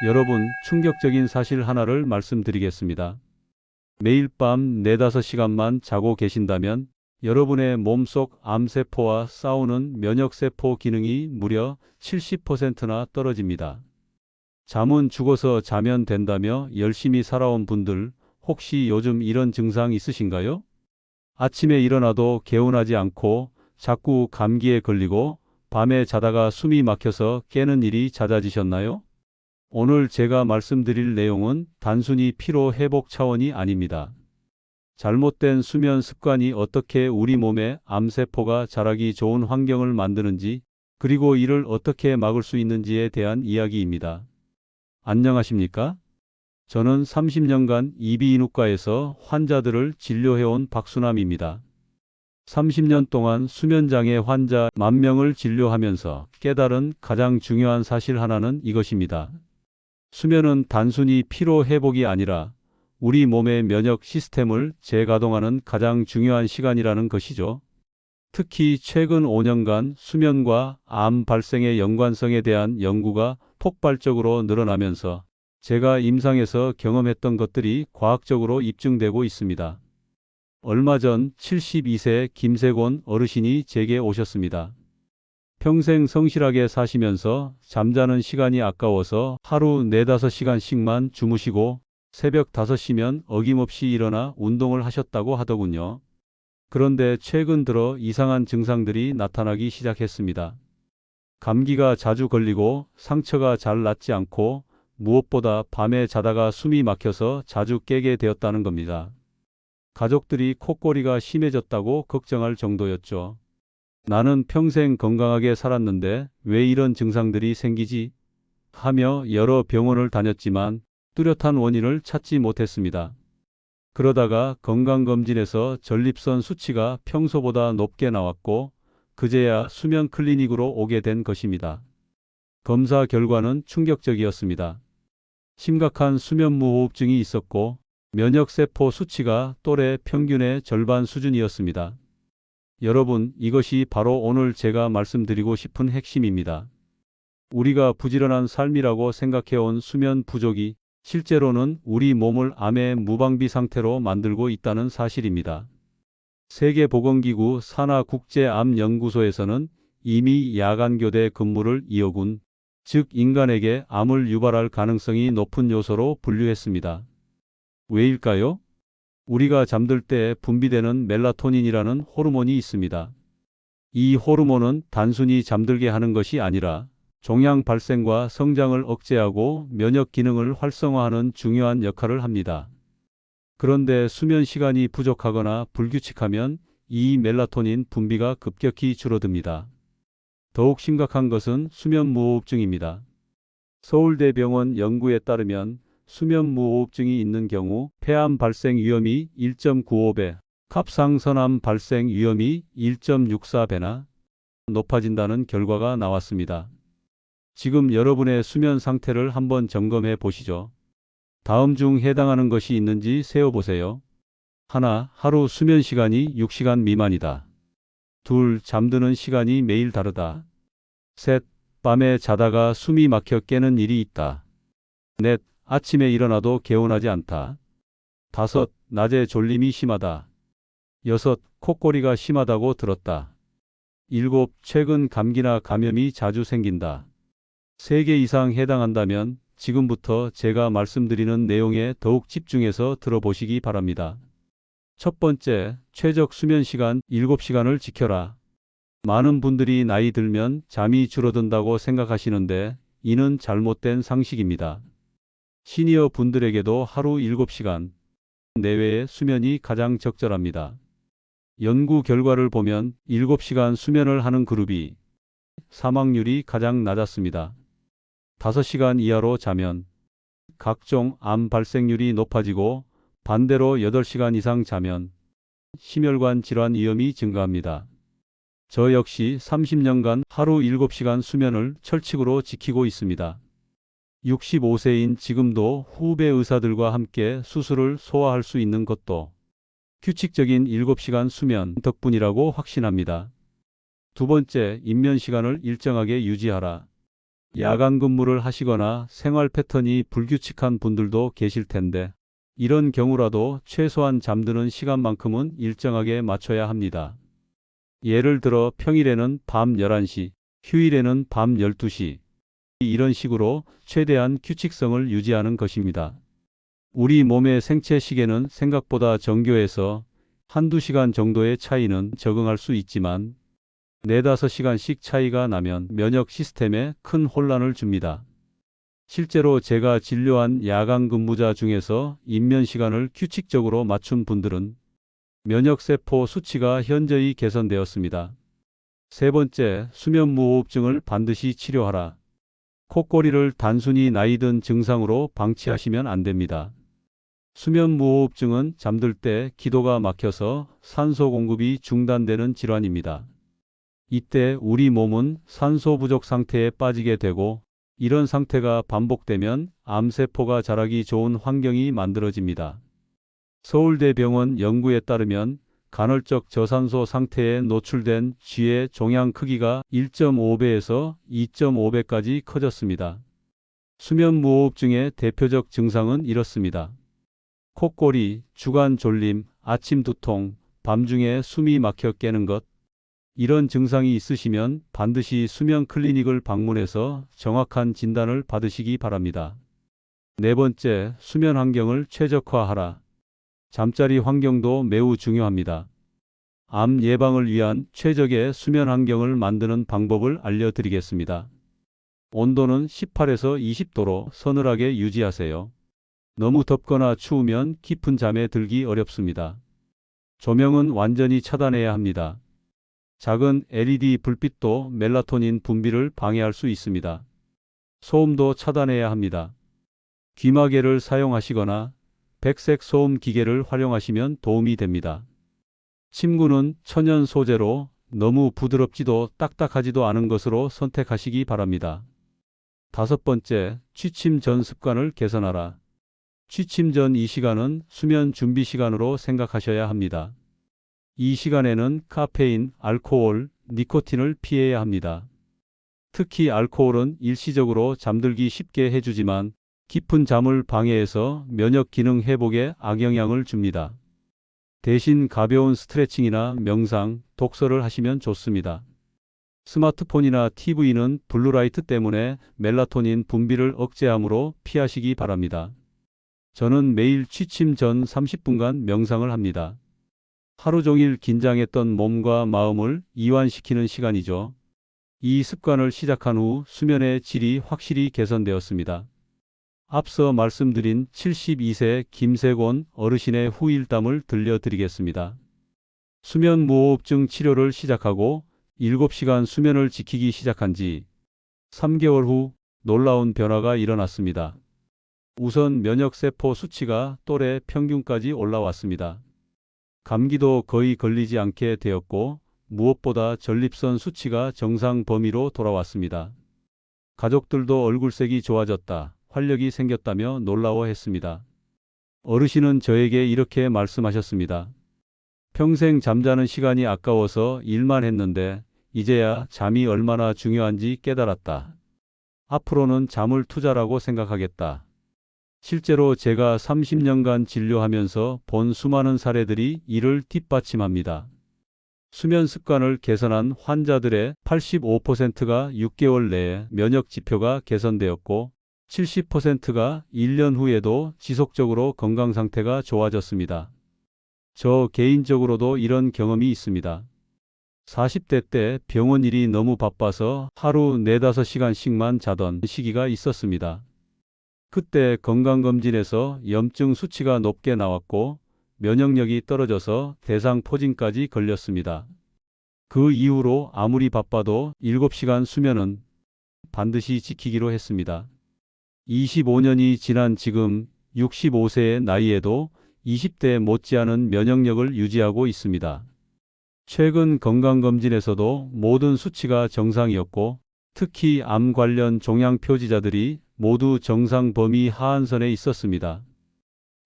여러분, 충격적인 사실 하나를 말씀드리겠습니다. 매일 밤 4~5시간만 자고 계신다면 여러분의 몸속 암세포와 싸우는 면역세포 기능이 무려 70%나 떨어집니다. 잠은 죽어서 자면 된다며 열심히 살아온 분들, 혹시 요즘 이런 증상 있으신가요? 아침에 일어나도 개운하지 않고 자꾸 감기에 걸리고 밤에 자다가 숨이 막혀서 깨는 일이 잦아지셨나요? 오늘 제가 말씀드릴 내용은 단순히 피로 회복 차원이 아닙니다. 잘못된 수면 습관이 어떻게 우리 몸에 암세포가 자라기 좋은 환경을 만드는지, 그리고 이를 어떻게 막을 수 있는지에 대한 이야기입니다. 안녕하십니까? 저는 30년간 이비인후과에서 환자들을 진료해온 박수남입니다. 30년 동안 수면장애 환자 10,000명을 진료하면서 깨달은 가장 중요한 사실 하나는 이것입니다. 수면은 단순히 피로 회복이 아니라 우리 몸의 면역 시스템을 재가동하는 가장 중요한 시간이라는 것이죠. 특히 최근 5년간 수면과 암 발생의 연관성에 대한 연구가 폭발적으로 늘어나면서 제가 임상에서 경험했던 것들이 과학적으로 입증되고 있습니다. 얼마 전 72세 김세곤 어르신이 제게 오셨습니다. 평생 성실하게 사시면서 잠자는 시간이 아까워서 하루 4~5시간씩만 주무시고 새벽 5시면 어김없이 일어나 운동을 하셨다고 하더군요. 그런데 최근 들어 이상한 증상들이 나타나기 시작했습니다. 감기가 자주 걸리고 상처가 잘 낫지 않고 무엇보다 밤에 자다가 숨이 막혀서 자주 깨게 되었다는 겁니다. 가족들이 코골이가 심해졌다고 걱정할 정도였죠. 나는 평생 건강하게 살았는데 왜 이런 증상들이 생기지? 하며 여러 병원을 다녔지만 뚜렷한 원인을 찾지 못했습니다. 그러다가 건강검진에서 전립선 수치가 평소보다 높게 나왔고 그제야 수면 클리닉으로 오게 된 것입니다. 검사 결과는 충격적이었습니다. 심각한 수면무호흡증이 있었고 면역세포 수치가 또래 평균의 절반 수준이었습니다. 여러분, 이것이 바로 오늘 제가 말씀드리고 싶은 핵심입니다. 우리가 부지런한 삶이라고 생각해온 수면 부족이 실제로는 우리 몸을 암의 무방비 상태로 만들고 있다는 사실입니다. 세계보건기구 산하국제암연구소에서는 이미 야간교대 근무를 2억운, 즉 인간에게 암을 유발할 가능성이 높은 요소로 분류했습니다. 왜일까요? 우리가 잠들 때 분비되는 멜라토닌이라는 호르몬이 있습니다. 이 호르몬은 단순히 잠들게 하는 것이 아니라 종양 발생과 성장을 억제하고 면역 기능을 활성화하는 중요한 역할을 합니다. 그런데 수면 시간이 부족하거나 불규칙하면 이 멜라토닌 분비가 급격히 줄어듭니다. 더욱 심각한 것은 수면무호흡증입니다. 서울대병원 연구에 따르면 수면무호흡증이 있는 경우 폐암 발생 위험이 1.95배, 갑상선암 발생 위험이 1.64배나 높아진다는 결과가 나왔습니다. 지금 여러분의 수면 상태를 한번 점검해 보시죠. 다음 중 해당하는 것이 있는지 세어보세요. 하나, 하루 수면 시간이 6시간 미만이다. 둘, 잠드는 시간이 매일 다르다. 셋, 밤에 자다가 숨이 막혀 깨는 일이 있다. 넷, 아침에 일어나도 개운하지 않다. 다섯, 낮에 졸림이 심하다. 여섯, 코골이가 심하다고 들었다. 일곱, 최근 감기나 감염이 자주 생긴다. 3개 이상 해당한다면 지금부터 제가 말씀드리는 내용에 더욱 집중해서 들어보시기 바랍니다. 첫 번째, 최적 수면 시간 7시간을 지켜라. 많은 분들이 나이 들면 잠이 줄어든다고 생각하시는데 이는 잘못된 상식입니다. 시니어 분들에게도 하루 7시간 내외의 수면이 가장 적절합니다. 연구 결과를 보면 7시간 수면을 하는 그룹이 사망률이 가장 낮았습니다. 5시간 이하로 자면 각종 암 발생률이 높아지고 반대로 8시간 이상 자면 심혈관 질환 위험이 증가합니다. 저 역시 30년간 하루 7시간 수면을 철칙으로 지키고 있습니다. 65세인 지금도 후배 의사들과 함께 수술을 소화할 수 있는 것도 규칙적인 7시간 수면 덕분이라고 확신합니다. 두 번째, 입면 시간을 일정하게 유지하라. 야간 근무를 하시거나 생활 패턴이 불규칙한 분들도 계실 텐데, 이런 경우라도 최소한 잠드는 시간만큼은 일정하게 맞춰야 합니다. 예를 들어 평일에는 밤 11시, 휴일에는 밤 12시, 이런 식으로 최대한 규칙성을 유지하는 것입니다. 우리 몸의 생체 시계는 생각보다 정교해서 한두 시간 정도의 차이는 적응할 수 있지만 4~5시간씩 차이가 나면 면역 시스템에 큰 혼란을 줍니다. 실제로 제가 진료한 야간 근무자 중에서 입면 시간을 규칙적으로 맞춘 분들은 면역세포 수치가 현저히 개선되었습니다. 세 번째, 수면무호흡증을 반드시 치료하라. 콧꼬리를 단순히 나이 든 증상으로 방치하시면 안 됩니다. 수면무호흡증은 잠들 때 기도가 막혀서 산소 공급이 중단되는 질환입니다. 이때 우리 몸은 산소 부족 상태에 빠지게 되고, 이런 상태가 반복되면 암세포가 자라기 좋은 환경이 만들어집니다. 서울대병원 연구에 따르면 간헐적 저산소 상태에 노출된 쥐의 종양 크기가 1.5배에서 2.5배까지 커졌습니다. 수면무호흡증의 대표적 증상은 이렇습니다. 콧꼬리, 주간 졸림, 아침 두통, 밤중에 숨이 막혀 깨는 것. 이런 증상이 있으시면 반드시 수면 클리닉을 방문해서 정확한 진단을 받으시기 바랍니다. 네 번째, 수면 환경을 최적화하라. 잠자리 환경도 매우 중요합니다. 암 예방을 위한 최적의 수면 환경을 만드는 방법을 알려드리겠습니다. 온도는 18에서 20도로 서늘하게 유지하세요. 너무 덥거나 추우면 깊은 잠에 들기 어렵습니다. 조명은 완전히 차단해야 합니다. 작은 LED 불빛도 멜라토닌 분비를 방해할 수 있습니다. 소음도 차단해야 합니다. 귀마개를 사용하시거나 백색 소음 기계를 활용하시면 도움이 됩니다. 침구는 천연 소재로 너무 부드럽지도 딱딱하지도 않은 것으로 선택하시기 바랍니다. 다섯 번째, 취침 전 습관을 개선하라. 취침 전 이 시간은 수면 준비 시간으로 생각하셔야 합니다. 이 시간에는 카페인, 알코올, 니코틴을 피해야 합니다. 특히 알코올은 일시적으로 잠들기 쉽게 해주지만 깊은 잠을 방해해서 면역 기능 회복에 악영향을 줍니다. 대신 가벼운 스트레칭이나 명상, 독서를 하시면 좋습니다. 스마트폰이나 TV는 블루라이트 때문에 멜라토닌 분비를 억제하므로 피하시기 바랍니다. 저는 매일 취침 전 30분간 명상을 합니다. 하루 종일 긴장했던 몸과 마음을 이완시키는 시간이죠. 이 습관을 시작한 후 수면의 질이 확실히 개선되었습니다. 앞서 말씀드린 72세 김세곤 어르신의 후일담을 들려드리겠습니다. 수면무호흡증 치료를 시작하고 7시간 수면을 지키기 시작한 지 3개월 후 놀라운 변화가 일어났습니다. 우선 면역세포 수치가 또래 평균까지 올라왔습니다. 감기도 거의 걸리지 않게 되었고, 무엇보다 전립선 수치가 정상 범위로 돌아왔습니다. 가족들도 얼굴색이 좋아졌다, 활력이 생겼다며 놀라워했습니다. 어르신은 저에게 이렇게 말씀하셨습니다. 평생 잠자는 시간이 아까워서 일만 했는데 이제야 잠이 얼마나 중요한지 깨달았다. 앞으로는 잠을 투자라고 생각하겠다. 실제로 제가 30년간 진료하면서 본 수많은 사례들이 이를 뒷받침합니다. 수면 습관을 개선한 환자들의 85%가 6개월 내에 면역 지표가 개선되었고 70%가 1년 후에도 지속적으로 건강 상태가 좋아졌습니다. 저 개인적으로도 이런 경험이 있습니다. 40대 때 병원 일이 너무 바빠서 하루 4~5시간씩만 자던 시기가 있었습니다. 그때 건강검진에서 염증 수치가 높게 나왔고 면역력이 떨어져서 대상포진까지 걸렸습니다. 그 이후로 아무리 바빠도 7시간 수면은 반드시 지키기로 했습니다. 25년이 지난 지금 65세의 나이에도 20대 못지않은 면역력을 유지하고 있습니다. 최근 건강검진에서도 모든 수치가 정상이었고 특히 암 관련 종양 표지자들이 모두 정상 범위 하한선에 있었습니다.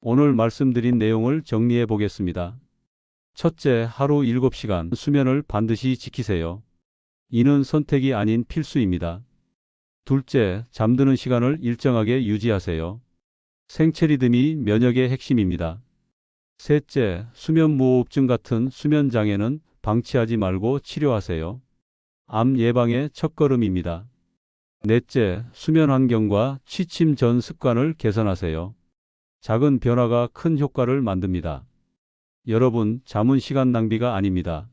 오늘 말씀드린 내용을 정리해 보겠습니다. 첫째, 하루 7시간 수면을 반드시 지키세요. 이는 선택이 아닌 필수입니다. 둘째, 잠드는 시간을 일정하게 유지하세요. 생체 리듬이 면역의 핵심입니다. 셋째, 수면무호흡증 같은 수면 장애는 방치하지 말고 치료하세요. 암 예방의 첫걸음입니다. 넷째, 수면 환경과 취침 전 습관을 개선하세요. 작은 변화가 큰 효과를 만듭니다. 여러분, 잠은 시간 낭비가 아닙니다.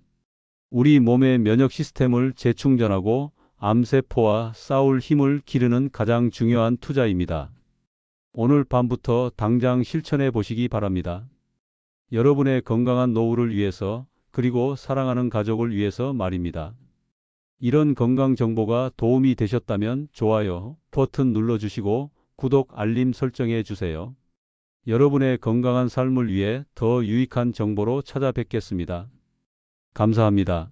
우리 몸의 면역 시스템을 재충전하고 암세포와 싸울 힘을 기르는 가장 중요한 투자입니다. 오늘 밤부터 당장 실천해 보시기 바랍니다. 여러분의 건강한 노후를 위해서, 그리고 사랑하는 가족을 위해서 말입니다. 이런 건강 정보가 도움이 되셨다면 좋아요 버튼 눌러주시고 구독 알림 설정해 주세요. 여러분의 건강한 삶을 위해 더 유익한 정보로 찾아뵙겠습니다. 감사합니다.